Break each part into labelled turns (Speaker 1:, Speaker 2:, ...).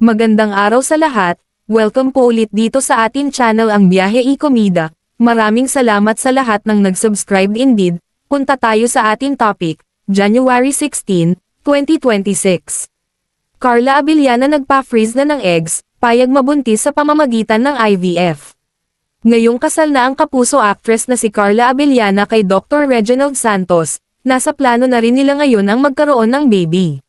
Speaker 1: Magandang araw sa lahat, welcome po ulit dito sa atin channel ang Biyahe y Comida. Maraming salamat sa lahat ng nag-subscribe indeed. Punta tayo sa ating topic, January 16, 2026. Carla Abellana nagpa-freeze na ng eggs, payag mabuntis sa pamamagitan ng IVF. Ngayong kasal na ang kapuso actress na si Carla Abellana kay Dr. Reginald Santos, nasa plano na rin nila ngayon ang magkaroon ng baby.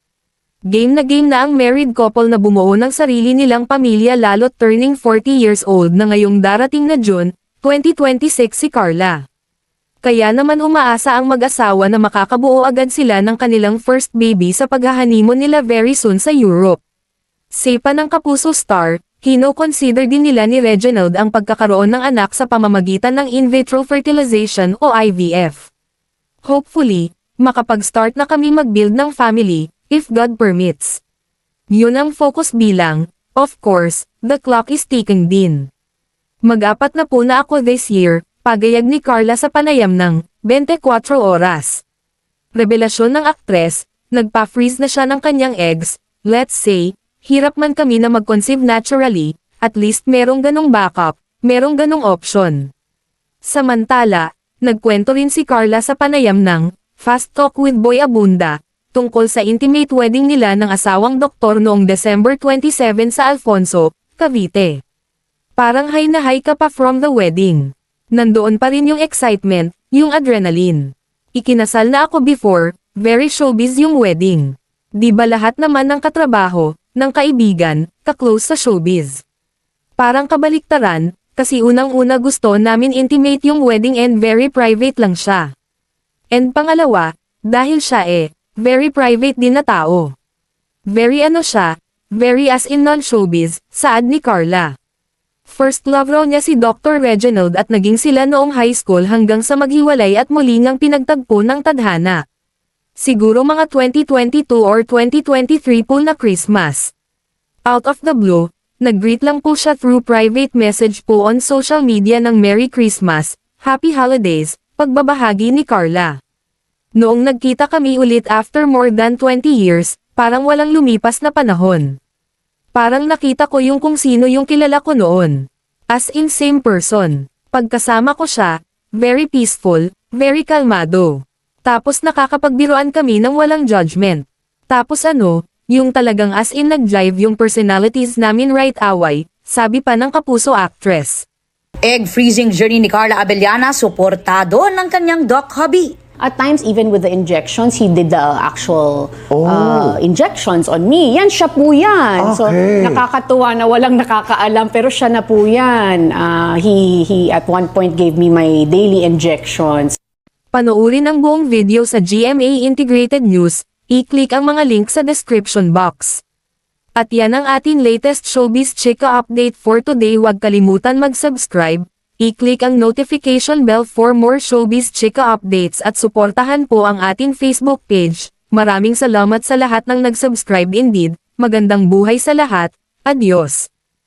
Speaker 1: Game na ang married couple na bumuo ng sarili nilang pamilya lalo't turning 40 years old na ngayong darating na June, 2026 si Carla. Kaya naman umaasa ang mag-asawa na makakabuo agad sila ng kanilang first baby sa paghahoneymoon nila very soon sa Europe. Sepa ng kapuso star, kino-consider din nila ni Reginald ang pagkakaroon ng anak sa pamamagitan ng in vitro fertilization o IVF. Hopefully, makapag-start na kami mag-build ng family, if God permits. Yun ang focus bilang, of course, the clock is ticking din. Mag-apat na po na ako this year, pagayag ni Carla sa panayam ng 24 oras. Revelasyon ng aktres, nagpa-freeze na siya ng kanyang eggs, let's say, hirap man kami na mag-conceive naturally, at least merong ganong backup, merong ganong option. Samantala, nagkwento rin si Carla sa panayam ng Fast Talk with Boy Abunda, tungkol sa intimate wedding nila ng asawang doktor noong December 27 sa Alfonso, Cavite. Parang high na high ka pa from the wedding. Nandoon pa rin yung excitement, yung adrenaline. Ikinasal na ako before, very showbiz yung wedding. Di ba lahat naman ng katrabaho, ng kaibigan, ka-close sa showbiz. Parang kabaliktaran, kasi unang-una gusto namin intimate yung wedding and very private lang siya. And pangalawa, dahil siya very private din na tao. Very siya, very as in non-showbiz, saad ni Carla. First love raw niya si Dr. Reginald at naging sila noong high school hanggang sa maghiwalay at muli ngang pinagtagpo ng tadhana. Siguro mga 2022 or 2023 po na Christmas. Out of the blue, nag-greet lang po siya through private message po on social media ng Merry Christmas, Happy Holidays, pagbabahagi ni Carla. Noong nagkita kami ulit after more than 20 years, parang walang lumipas na panahon. Parang nakita ko yung kung sino yung kilala ko noon. As in same person. Pagkasama ko siya, very peaceful, very kalmado. Tapos nakakapagbiruan kami ng walang judgment. Tapos yung talagang as in nag-jive yung personalities namin right away, sabi pa ng kapuso actress.
Speaker 2: Egg freezing journey ni Carla Abellana, suportado ng kanyang doc hubby.
Speaker 3: At times, even with the injections, he did the actual injections on me. Yan, siya po yan.
Speaker 4: Okay.
Speaker 3: So, nakakatuwa na walang nakakaalam, pero siya na po yan. He at one point gave me my daily injections.
Speaker 1: Panoorin ang buong video sa GMA Integrated News, i-click ang mga link sa description box. At yan ang ating latest showbiz chika update for today. Huwag kalimutan mag-subscribe, i-click ang notification bell for more showbiz chika updates at suportahan po ang ating Facebook page. Maraming salamat sa lahat ng nag-subscribe indeed, magandang buhay sa lahat, adios.